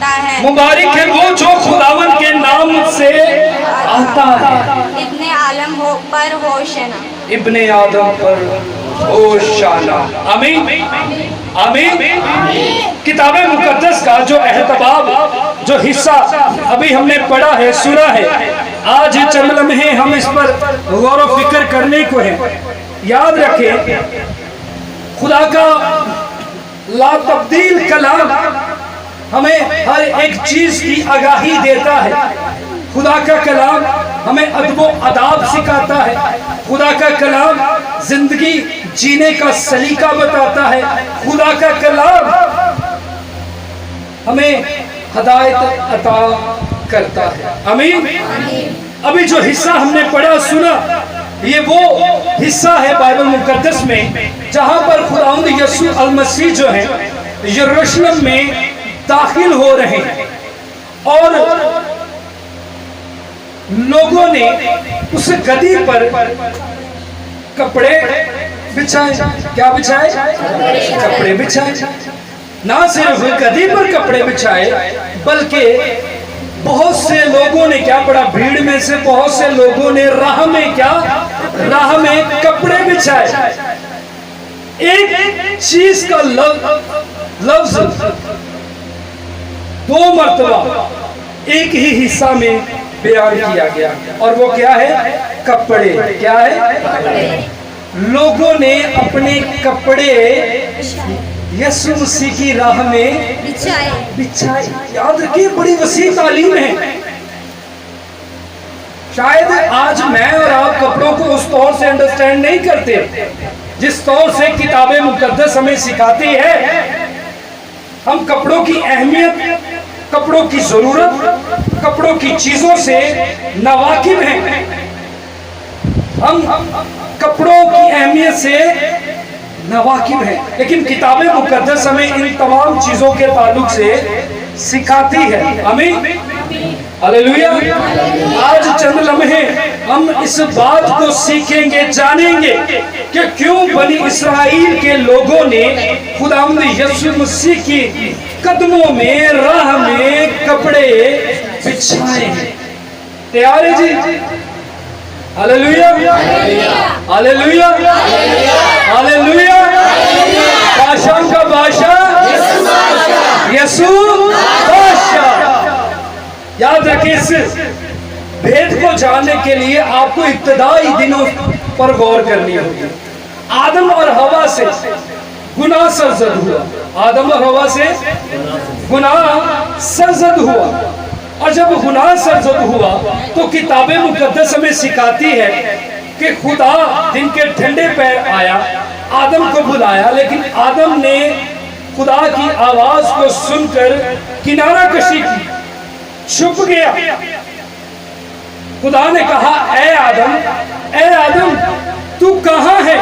आता है। मुबारक है वो जो खुदावन के नाम से आता है। इब्ने आलम हो पर होशना, इब्ने आदम पर होशाना। आमीन आमीन। किताब मुकद्दस का जो एहतबाब, जो हिस्सा अभी हमने पढ़ा है, सुना है, आज चंद लम्हे हम इस पर गौर व फिक्र करने को है। याद रखें, खुदा का ला तब्दील कलाम हमें हर एक चीज की आगाही देता है। खुदा का कलाम हमें अदब अदाब सिखाता है। खुदा का कलाम जिंदगी जीने का सलीका बताता है। खुदा का कलाम हमें हदायत अता करता है। आमीन। अभी जो हिस्सा हमने पढ़ा सुना, ये वो हिस्सा है बाइबल मुकद्दस में जहां पर खुदावंद यीशु अल मसीह जो है यरूशलेम में दाखिल हो रहे हैं और लोगों ने उस गदी पर कपड़े बिछाए। क्या बिछाए? कपड़े बिछाए। ना सिर्फ गदी पर कपड़े बिछाए, बल्कि बहुत से लोगों ने क्या पढ़ा, भीड़ में से बहुत से लोगों ने राह में राह में कपड़े बिछाए। एक चीज का लफ्ज दो मर्तबा एक ही हिस्सा में बयान किया गया, और वो क्या है? कपड़े। क्या है? लोगों ने अपने कपड़े यीशु मसीह की राह में बिछाए। याद रखिए, बड़ी वसी तालीम है। शायद आज मैं और आप कपड़ों को उस तौर से अंडरस्टैंड नहीं करते जिस तौर से किताबें मुकद्दस हमें सिखाती है। हम कपड़ों की अहमियत, कपड़ों की जरूरत, कपड़ों की चीजों से नावाकिफ हैं। हम कपड़ों की अहमियत से नावाकिफ हैं, लेकिन किताबें मुकद्दस हमें इन तमाम चीजों के ताल्लुक से सिखाती है। आमीन हालेलुया। आज चंद लम्हे हम इस बात को सीखेंगे, जानेंगे कि क्यों बनी इस्राएल के लोगों ने खुदावंद यीशु मसीह की कदमों में, राह में कपड़े बिछाए हैं। तैयार है जी? Hallelujah hallelujah hallelujah. बादशाह का बादशाह यीशु बादशाह। याद रखिए, इस भेद को जानने के लिए आपको इब्तदाई दिनों पर गौर करनी होगी। आदम और हवा से गुनाह सरजद हुआ। आदम और हवा से गुनाह सरजद हुआ, और जब गुनाह सरजद हुआ तो किताबें मुकद्दस हमें सिखाती है कि खुदा दिन के ठंडे पैर आया, आदम को बुलाया, लेकिन आदम ने खुदा की आवाज को सुनकर किनारा कशी की, छुप गया। खुदा ने कहा, ए आदम तू कहां है?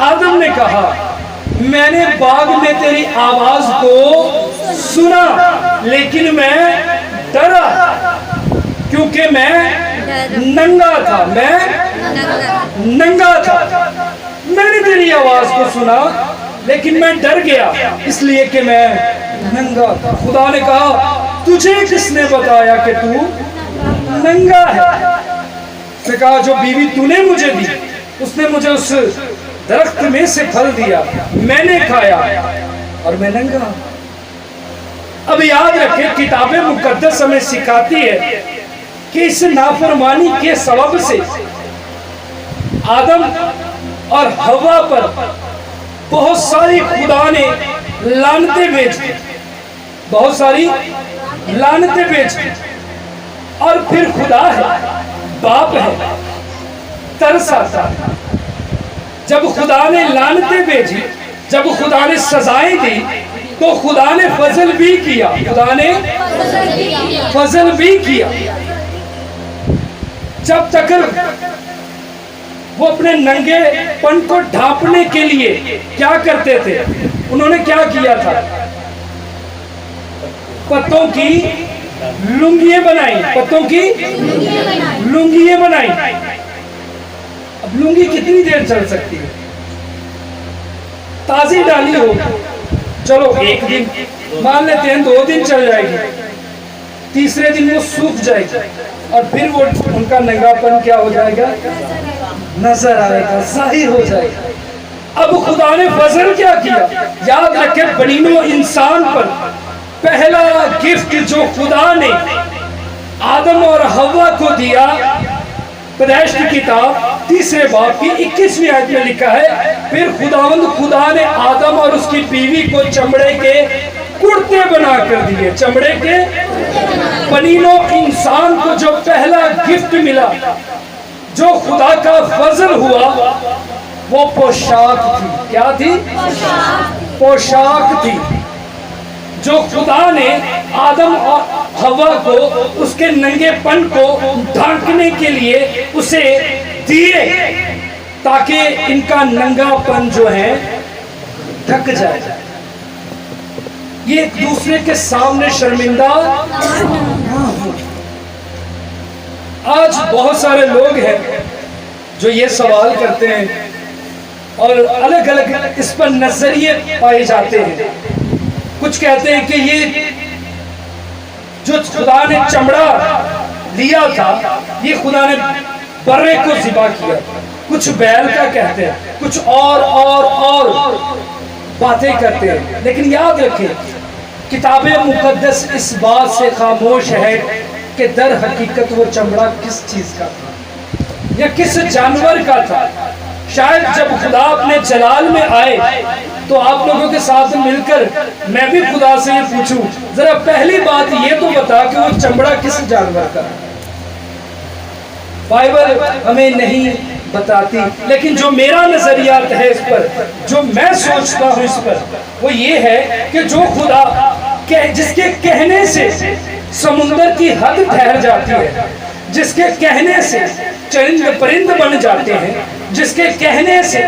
आदम ने कहा, मैंने बाग में तेरी आवाज को सुना, लेकिन मैं डरा क्योंकि मैं नंगा था। मैं नंगा था। मैंने तेरी आवाज को सुना, लेकिन मैं डर गया इसलिए कि मैं नंगा था। खुदा ने कहा, तुझे किसने बताया कि तू नंगा है? उसने कहा, जो बीवी तूने मुझे दी उसने मुझे उस दरख्त में से फल दिया, मैंने खाया और मैं नंगा। अब याद रखें, किताबें मुकद्दस हमें सिखाती है कि इस नाफरमानी के सबब से आदम और हवा पर बहुत सारी खुदा ने लानतें भेजी, बहुत सारी लानतें भेजी। और फिर खुदा है, बाप है, तरस आता है। जब खुदा ने लानतें भेजी, जब खुदा ने सजाएं दी, तो खुदा ने फजल भी किया। खुदा ने फजल भी किया। जब तक वो अपने नंगेपन को ढांपने के लिए क्या करते थे, उन्होंने क्या किया था? पत्तों की लुंगियां बनाई। पत्तों की लुंगियां बनाई। अब लुंगी कितनी देर चल सकती है? ताजी डाली हो, चलो एक दिन, मान लेते हैं 2 दिन चल जाएगी, तीसरे दिन वो सूख जाएगी और फिर वो उनका नंगापन क्या हो जाएगा, नजर आएगा, जाहिर हो जाएगा। अब खुदा ने फजल क्या किया, याद रखे बनीनो इंसान पर पहला गिफ्ट जो खुदा ने आदम और हव्वा को दिया, पैदाइश की किताब 3 बाब की 21वीं आयत में लिखा है, फिर खुदावंद खुदा ने आदम और उसकी बीवी को चमड़े के कुर्ते बना कर दिए। चमड़े के बनीनो इंसान को जो पहला गिफ्ट मिला, जो खुदा का फजल हुआ, वो पोशाक थी। क्या थी? पोशाक थी जो खुदा ने आदम और हवा को उसके नंगेपन को ढांकने के लिए उसे दिए, ताकि इनका नंगापन जो है ढक जाए, ये एक दूसरे के सामने शर्मिंदा ना हो। आज बहुत सारे लोग हैं जो ये सवाल करते हैं और अलग अलग इस पर नजरिए पाए जाते हैं। कुछ कहते हैं कि ये जो खुदा ने चमड़ा लिया था, ये खुदा ने बर्रे को ज़िबा किया। कुछ बैल का कहते हैं, कुछ और बातें करते हैं। लेकिन याद रखें, किताबे मुकद्दस इस बात से खामोश है कि दर हकीकत वो चमड़ा किस चीज का था या किस जानवर का था। शायद जब खुदा अपने जलाल में आए तो आप लोगों के साथ मिलकर मैं भी खुदा से ये पूछूं, जरा पहली बात ये तो बता कि वो चमड़ा किस जानवर का। बाइबल हमें नहीं बताती, लेकिन जो मेरा नजरिया है इस पर, जो मैं सोचता हूं इस पर, वो ये है कि जो खुदा जिसके कहने से समुंदर की हद ठहर जाती है, जिसके कहने से चरिंद परिंद बन जाते हैं, जिसके कहने से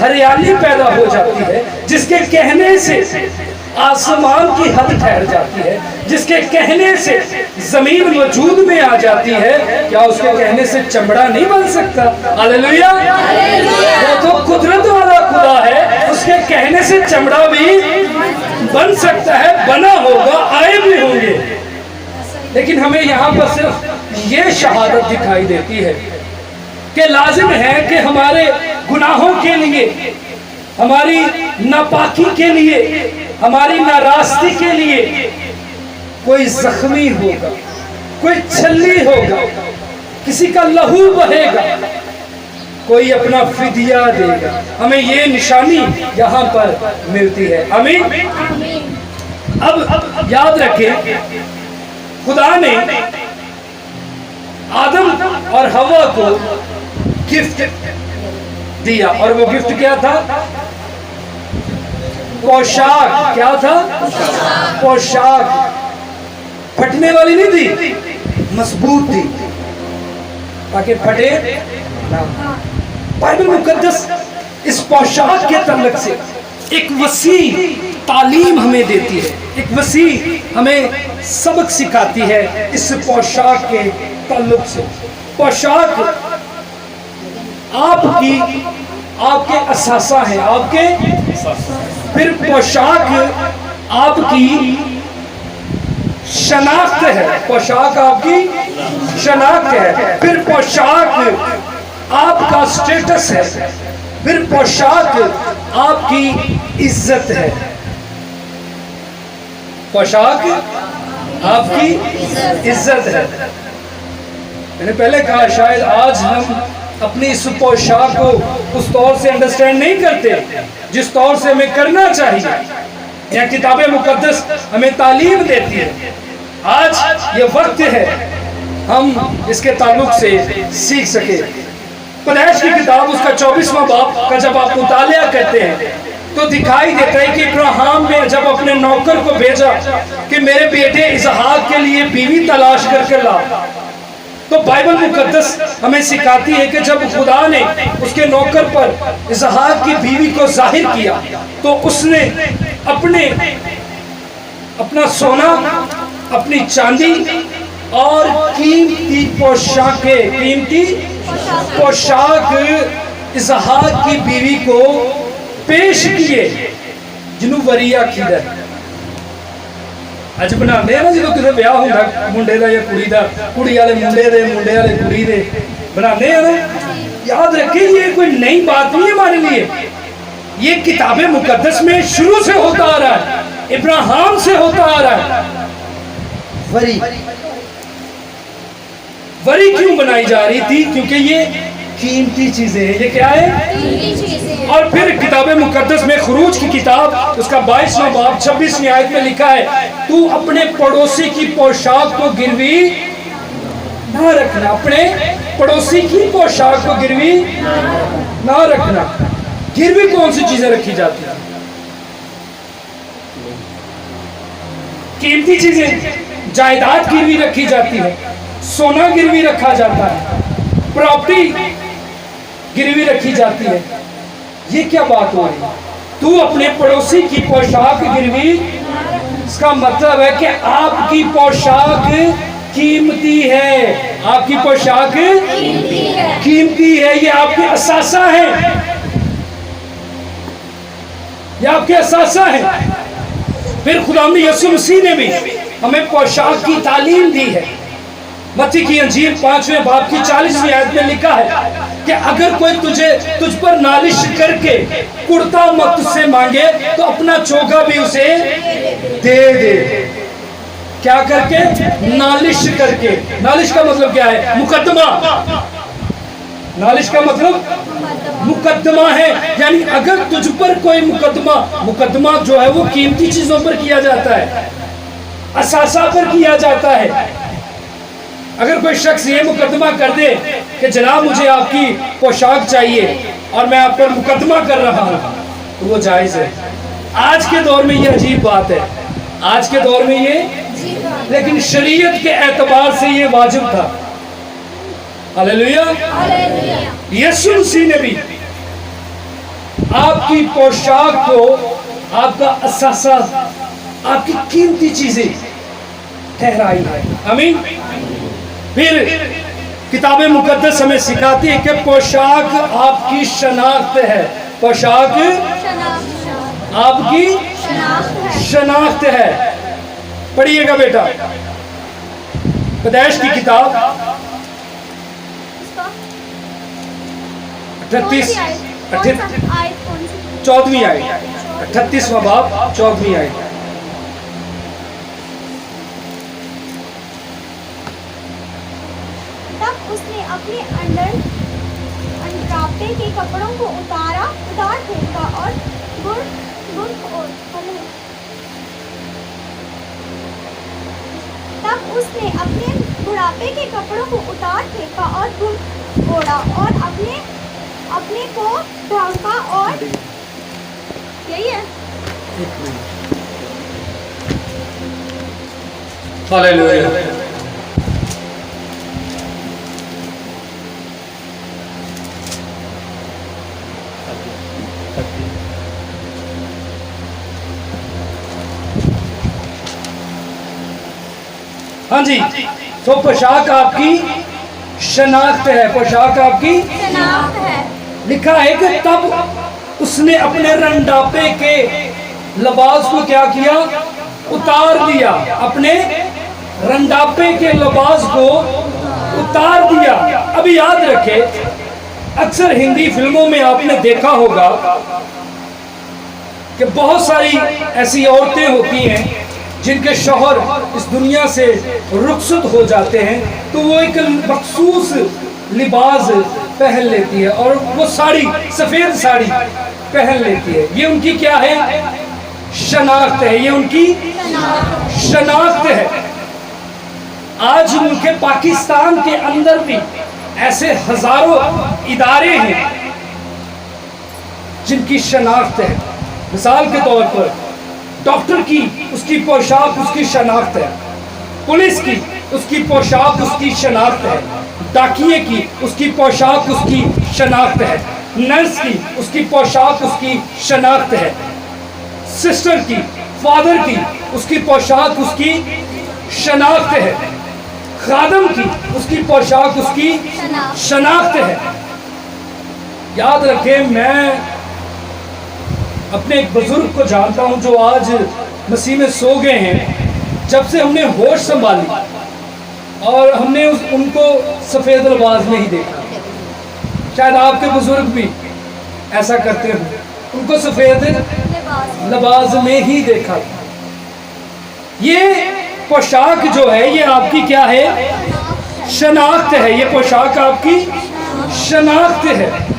हरियाली पैदा हो जाती है, जिसके कहने से आसमान की हद ठहर जाती है, जिसके कहने से जमीन वजूद में आ जाती है, क्या उसके कहने से चमड़ा नहीं बन सकता? हालेलुया! वो तो कुदरत वाला खुदा है, उसके कहने से चमड़ा भी बन सकता है, बना होगा, आए भी होंगे। लेकिन हमें यहाँ पर सिर्फ ये शहादत दिखाई देती है कि लाजिम है कि हमारे गुनाहों के लिए, हमारी नापाकी के लिए, हमारी नाराजगी के लिए कोई जख्मी होगा, कोई छल्ली होगा, किसी का लहू बहेगा, कोई अपना फिदिया देगा। हमें ये निशानी यहाँ पर मिलती है। आमीन। अब याद रखें, खुदा ने आदम और हवा को गिफ्ट दिया, और वो गिफ्ट क्या था? पोशाक। क्या था? पोशाक। फटने वाली नहीं थी, मजबूत थी ताकि फटे ना। बाइबल मुकद्दस इस पोशाक के तल्लुक से एक वसी तालीम हमें देती है, एक वसी हमें सबक सिखाती है इस पोशाक के ताल्लुक से। पोशाक आपके असासा है, आपके फिर पोशाक आपकी शनाख्त है, पोशाक आपकी शनाख्त है, फिर पोशाक आपका स्टेटस है, फिर पोशाक आपकी इज्जत है। पोशाक आपकी इज्जत है। मैंने पहले कहा, शायद आज हम अपनी इस पोशाक को उस तौर से अंडरस्टैंड नहीं करते जिस तौर से हमें करना चाहिए, या किताबें मुकद्दस हमें तालीम देती है। आज ये वक्त है हम इसके ताल्लुक से सीख सके। पैदाइश की किताब उसका 24वां बाब का जब आप मुतालिया करते हैं तो दिखाई देता है कि इब्राहिम ने जब अपने नौकर को भेजा कि मेरे बेटे इसहाक के लिए बीवी तलाश करके ला, तो बाइबल मुकद्दस हमें सिखाती है कि जब खुदा ने उसके नौकर पर इसहाक की बीवी को जाहिर किया तो उसने अपना सोना, अपनी चांदी और कीमती पोशाक इसहाक की बीवी को पेश किए, जिन्हों वरिया खीदर। ਅੱਜ ਬਣਾਉਂਦੇ ਆ ਨਾ ਜਦੋਂ ਕਿਤੇ ਵਿਆਹ ਹੁੰਦਾ ਮੁੰਡੇ ਦਾ ਜਾਂ ਕੁੜੀ ਦਾ, ਕੁੜੀ ਵਾਲੇ ਮੁੰਡੇ ਦੇ, मुंडे वाले कुड़ी दे, बनाते हैं ना। याद रखिए ये कोई नई बात नहीं है हमारे लिए, ये किताबे मुकद्दस में शुरू से होता आ रहा है, इब्राहिम से होता आ रहा है। वरी वरी क्यों बनाई जा रही थी? क्योंकि ये कीमती चीजें हैं। ये क्या है? और फिर किताबे मुकद्दस में खुरूज की किताब उसका 22वां बाब 26वीं आयत में लिखा है, तू अपने पड़ोसी की पोशाक को गिरवी ना रखना। अपने पड़ोसी की पोशाक को गिरवी ना रखना। गिरवी कौन सी चीजें रखी जाती हैं? कीमती चीजें, जायदाद गिरवी रखी जाती है, सोना गिरवी रखा जाता है, प्रॉपर्टी गिरवी रखी जाती है। ये क्या बात हो रही है? तू अपने पड़ोसी की पोशाक गिरवी, इसका मतलब है कि आपकी पोशाक कीमती है, आपकी पोशाक कीमती है, ये आपके असासा है, ये आपके असासा है। फिर खुदावंद यीशु मसीह ने भी हमें पोशाक की तालीम दी है। मत्ती की अंजील 5वें बाब की 40वीं आयत में लिखा है कि अगर कोई तुझ पर नालिश करके कुर्ता मत से मांगे तो अपना चोगा भी उसे दे दे। क्या करके? नालिश करके। नालिश का मतलब क्या है? मुकदमा। नालिश का मतलब मुकदमा है, यानी अगर तुझ पर कोई मुकदमा जो है वो कीमती चीजों पर किया जाता है, असासा पर किया जाता है। अगर कोई शख्स ये मुकदमा कर दे कि जनाब मुझे आपकी पोशाक चाहिए और मैं आप पर मुकदमा कर रहा हूं, तो वो जायज है। आज के दौर में ये अजीब बात है, आज के दौर में ये, लेकिन शरीयत के एतबार से ये वाजिब था। हालेलुया। यीशु मसीह ने भी आपकी पोशाक को, आपका असासा, आपकी कीमती चीजें ठहराई है। आमीन। फिर किताबें मुकद्दस हमें सिखाती है कि पोशाक आपकी शनाख्त है। पोशाक आपकी शनाख्त है। पढ़िएगा बेटा, पैदाइश की किताब 38 14वीं आयत, 38वां बाब 14वीं आयत। उसने अपने अंडरापे के कपड़ों को उतार फेंका और तब उसने अपने बुढ़ापे के कपड़ों को उतार फेंका और गुड़ ओढ़ा और अपने को ढांका। और यही है। हालेलुया। हाँ जी, तो पोशाक आपकी शनाख्त है। पोशाक आपकी शनाख्त है। लिखा है कि तब उसने अपने रंडापे के लिबास को क्या किया? उतार दिया। अपने रंडापे के लिबास को उतार दिया। अभी याद रखें, अक्सर हिंदी फिल्मों में आपने देखा होगा कि बहुत सारी ऐसी औरतें होती हैं जिनके शौहर इस दुनिया से रुखसत हो जाते हैं, तो वो एक मखसूस लिबास पहन लेती है और वो साड़ी, सफ़ेद साड़ी पहन लेती है। ये उनकी क्या है? शनाख्त है। ये उनकी शनाख्त है। आज मुल्क पाकिस्तान के अंदर भी ऐसे हजारों इदारे हैं जिनकी शनाख्त है। मिसाल के तौर पर डॉक्टर की, उसकी पोशाक उसकी शनाख्त है। पुलिस की, उसकी पोशाक उसकी शनाख्त है। डाकिये की, उसकी पोशाक उसकी शनाख्त है। नर्स की, उसकी पोशाक उसकी शनाख्त है। सिस्टर की, फादर की, उसकी पोशाक उसकी शनाख्त है। खादम की, उसकी पोशाक उसकी शनाख्त है। याद रखें, मैं अपने एक बुजुर्ग को जानता हूं जो आज मसीह में सो गए हैं। जब से हमने होश संभाली और हमने उनको सफ़ेद लिबास में ही देखा। शायद आपके बुजुर्ग भी ऐसा करते हो, उनको सफ़ेद लिबास में ही देखा। ये पोशाक जो है ये आपकी क्या है? शनाख्त है। ये पोशाक आपकी शनाख्त है।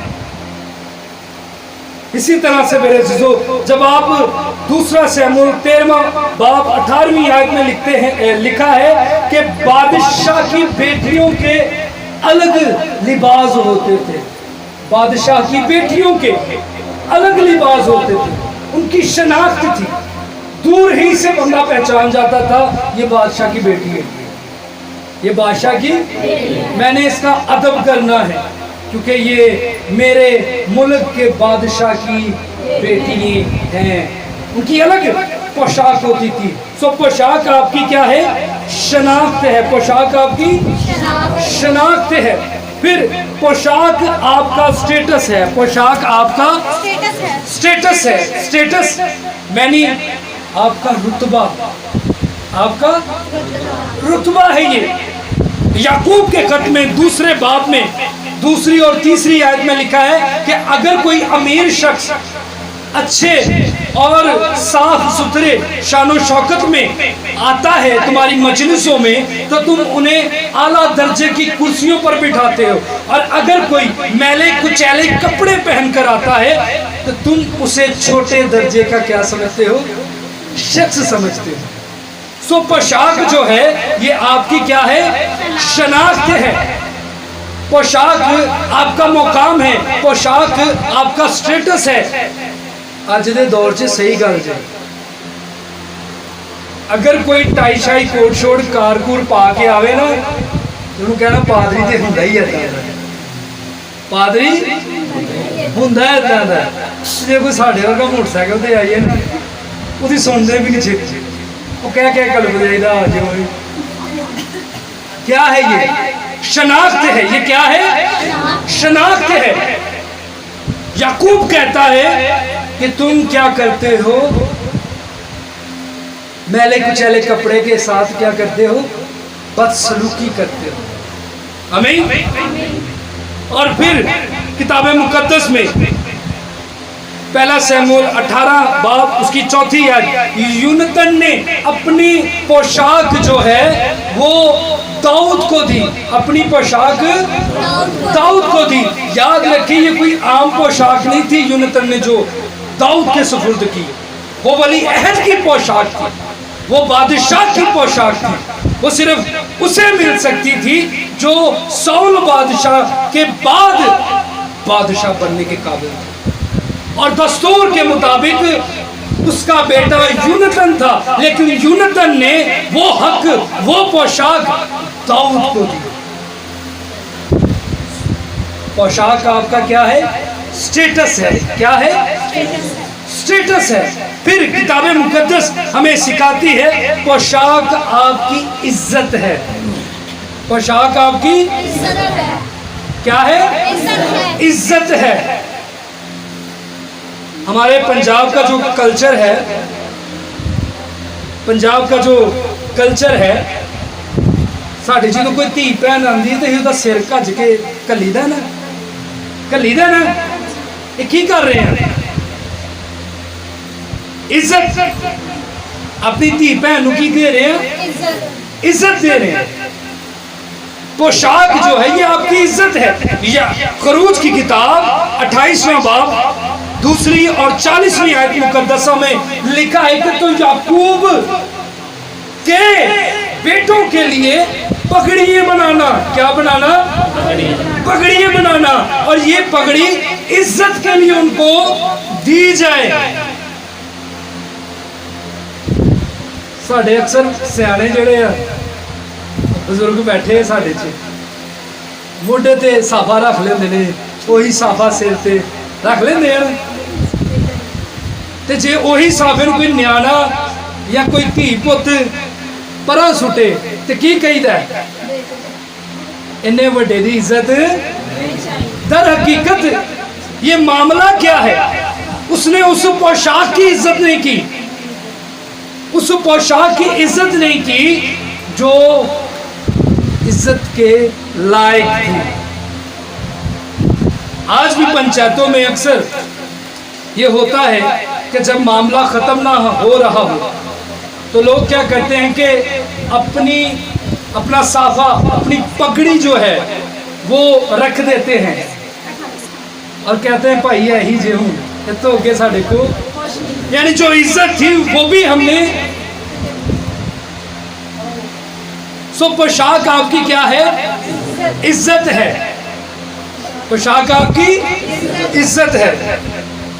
इसी तरह से मेरे अज़ीज़ों, जब आप दूसरा शमूएल 13वां बाब 18वीं आयत में लिखते हैं, लिखा है कि बादशाह की बेटियों के अलग लिबास होते थे। बादशाह की बेटियों के अलग लिबास होते थे, उनकी शनाख्त थी। दूर ही से बंदा पहचान जाता था ये बादशाह की बेटी है, ये बादशाह की। मैंने इसका अदब करना है क्योंकि ये मेरे मुल्क के बादशाह की बेटी हैं। उनकी अलग पोशाक होती थी। सो पोशाक आपकी क्या है? शनाख्त है। पोशाक आपकी शनाख्त है। फिर पोशाक आपका स्टेटस है। पोशाक आपका स्टेटस है। स्टेटस मैंने आपका रुतबा, आपका रुतबा है। ये याकूब के खत में दूसरे बाब में दूसरी और तीसरी आयत में लिखा है कि अगर कोई अमीर शख्स अच्छे और साफ सुथरे शानो शौकत में आता है तुम्हारी मजलिसों में, तो तुम उन्हें आला दर्जे की कुर्सियों पर बिठाते हो। और अगर कोई मैले कुचैले कपड़े पहनकर आता है तो तुम उसे छोटे दर्जे का क्या समझते हो? शख्स समझते हो। सो पोशाक जो है ये आपकी क्या है? शनाख्त है। पोशाक आपका मुकाम है। पोशाक आपका स्टेटस है। अज दे दौर च सही गल जे, अगर कोई टाई शाई कोट शोट कार कूर पा के आवे ना, तो कहना पादरी तो हुंदा ही ऐसा, पादरी हुंदा ऐसा दा। जे कोई साढ़े वर्गा मोटरसाइकिल ते आइए ना, उसकी सुनते भी नहीं, वो कह कलप जाइदा आज क्या है? ये शनाख्त है। ये क्या है? शनाख्त है। याकूब कहता है कि तुम क्या करते हो? मैले कुचैले कपड़े के साथ क्या करते हो? बदसलूकी करते हो। आमीन। और फिर किताब मुकद्दस में पहला शमूएल 18 बाब उसकी 4थी आयत, यूनतन ने अपनी पोशाक जो है वो दाऊद को दी। अपनी पोशाक दाऊद को दी। याद रखिए ये कोई आम पोशाक नहीं थी। यूनतन ने जो दाऊद के सुपुर्द की, वो वली अहद की पोशाक थी, वो बादशाह की पोशाक थी। वो सिर्फ उसे मिल सकती थी जो सौल बादशाह के बाद बादशाह बनने के काबिल था। और दस्तूर के मुताबिक उसका बेटा यूनतन था, लेकिन यूनतन ने वो हक, वो पोशाक दाऊद को दी। पोशाक आपका क्या है? स्टेटस है। क्या है? स्टेटस है। फिर किताब मुकद्दस हमें सिखाती है पोशाक आपकी इज्जत है। पोशाक आपकी क्या है? इज्जत है। हमारे पंजाब का जो कल्चर है, पंजाब का जो कल्चर है, साढ़े जो कोई धी भैन आती तो उसका सिर घज के घलीदा ना, घलीदा ना। ये की कर रहे हैं? इज्जत। अपनी धी भैन की दे रहे हैं? इज्जत दे रहे हैं। पोशाक जो है ये आपकी इज्जत है। या खरूज की किताब 28वां बाब दूसरी और 40वीं आयत मुकद्दसा में लिखा है कि तो याकूब के बेटों के लिए पगड़ियां बनाना। क्या बनाना? पगड़ियां बनाना। और ये पगड़ी इज्जत के लिए उनको दी जाए। साढ़े अक्सर सियाने जड़े बुजुर्ग बैठे साढ़े च मोढे ते साफा रख लेंदे ने, वही साफा सिर ते रख लेंदे हैं। ते जे वही साफे कोई न्याणा या कोई धी पुत परा सुटे तो की कहीदा? इन्ने वड्डे दी इज्जत। दर हकीकत ये मामला क्या है? उसने उस पोशाक की इज्जत नहीं की, उस पोशाक की इज्जत नहीं की जो इज्जत के लायक थी। आज भी पंचायतों में अक्सर ये होता है कि जब मामला खत्म ना हो रहा हो तो लोग क्या करते हैं कि अपना साफा, अपनी पगड़ी जो है वो रख देते हैं और कहते हैं भाई यही जे हूँ ये तो हो गया साढ़े को, यानी जो इज्जत थी वो भी हमने। सो पोशाक आपकी क्या है? इज्जत है। पोशाक आपकी इज्जत है।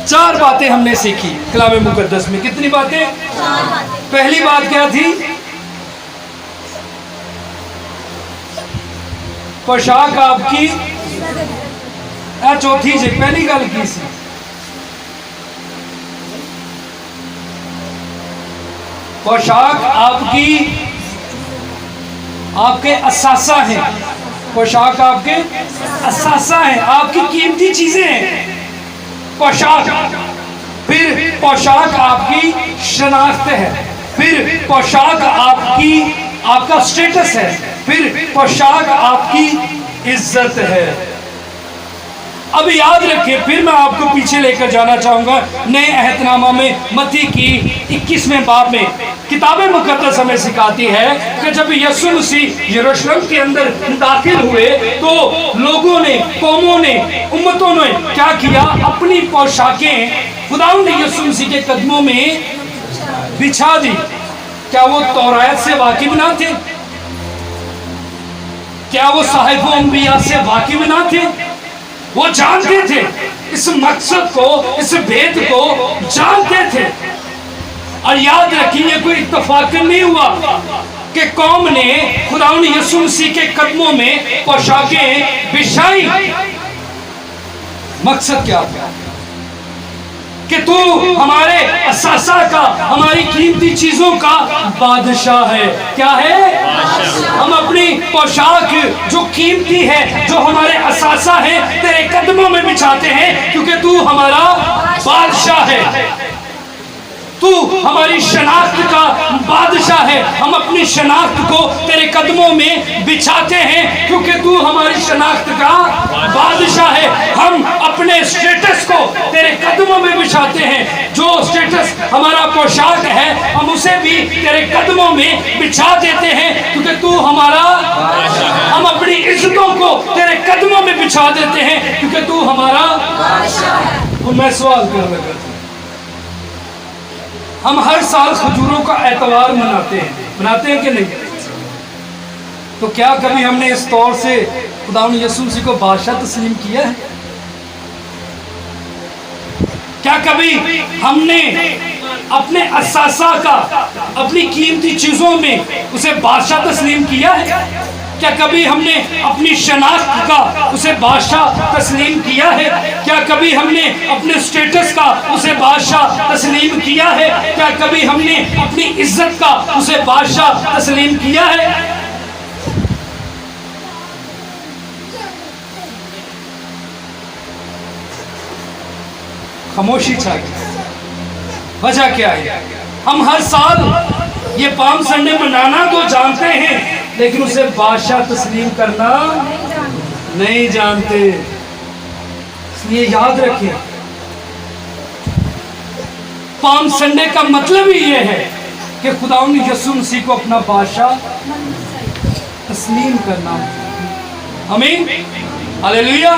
4 बातें हमने सीखी कलाम मुकद्दस में। कितनी बातें? 4 बातें। पहली बात क्या थी? पोशाक आपकी चौथी जी पहली गल की सी पोशाक आपके असासा है। पोशाक आपके असासा है, आपकी कीमती चीजें हैं पोशाक। फिर पोशाक आपकी शनाख्त है, फिर पोशाक आपका स्टेटस है, फिर पोशाक आपकी इज्जत है। अब याद रखिए, फिर मैं आपको पीछे लेकर जाना चाहूंगा नए अहदनामा में मत्ती की 21वें बाब में किताबें मुकद्दस हमें सिखाती है कि जब यीशु मसीह यरूशलेम के अंदर दाखिल हुए तो लोगों ने, कौमों ने, उम्मतों ने क्या किया? अपनी पोशाकें खुदावंद यीशु मसीह के कदमों में बिछा दी। क्या वो तौरात से वाकिफ ना थे? क्या वो साहिब अंबिया से वाकिफ ना थे? वो जानते थे इस मकसद को, इस भेद को जानते थे। और याद रखिए, कोई इत्तफाकन नहीं हुआ कि कौम ने खुदावंद यीशु मसीह के कदमों में पोशाकें बिछाई। मकसद क्या था? कि तू हमारे असासा का, हमारी कीमती चीजों का बादशाह है। क्या है? हम अपनी पोशाक जो कीमती है, जो हमारे असासा है, तेरे कदमों में बिछाते हैं क्योंकि तू हमारा बादशाह है। तू हमारी शनाख्त का बादशाह है। हम अपनी शनाख्त को तेरे कदमों में बिछाते हैं क्योंकि तू हमारी शनाख्त का बादशाह है। हम अपने स्टेटस को तेरे कदमों में बिछाते हैं। जो स्टेटस हमारा पोशाक है, हम उसे भी तेरे कदमों में बिछा देते हैं क्योंकि तू हमारा। हम अपनी इज्जतों को तेरे कदमों में बिछा देते हैं क्योंकि तू हमारा। और मैं सवाल कर लगा था, हम हर साल खजूरों का एतवार मनाते हैं कि नहीं? तो क्या कभी हमने इस तौर से खुदावंद यीशु मसीह को बादशाह तस्लीम किया है? क्या कभी हमने अपने असासा का, अपनी कीमती चीजों में उसे बादशाह तस्लीम किया है? क्या कभी हमने अपनी शनाख्त का उसे बादशाह तस्लीम किया है? क्या कभी हमने अपने स्टेटस का उसे बादशाह तस्लीम किया है? क्या कभी हमने अपनी इज्जत का उसे बादशाह तस्लीम किया है? खामोशी छा गई। वजह क्या है? हम हर साल ये पाम संडे मनाना तो जानते हैं, लेकिन उसे बादशाह तस्लीम करना नहीं जानते। इसलिए याद रखें, पाम संडे का मतलब ही यह है कि खुदावंद यीशु मसीह को अपना बादशाह तस्लीम करना। आमीन, हालेलुया।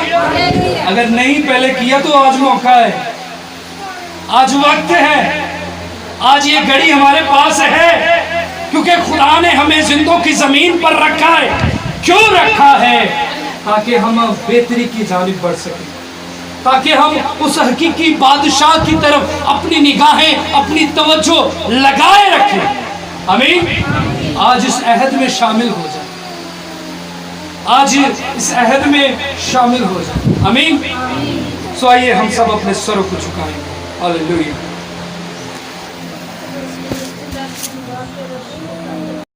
अगर नहीं पहले किया तो आज मौका है, आज वक्त है, आज ये घड़ी हमारे पास है क्योंकि खुदा ने हमें जिंदों की जमीन पर रखा है। क्यों रखा है? ताकि हम बेहतरी की जानिब बढ़ सकें, ताकि हम उस हकीकी बादशाह की तरफ अपनी निगाहें, अपनी तवज्जो लगाए रखें। आमीन। आज इस अहद में शामिल हो जाए, आज इस अहद में शामिल हो जाए। आमीन। सो आइए हम सब अपने सरों को झुकाएंगे। हालेलुया।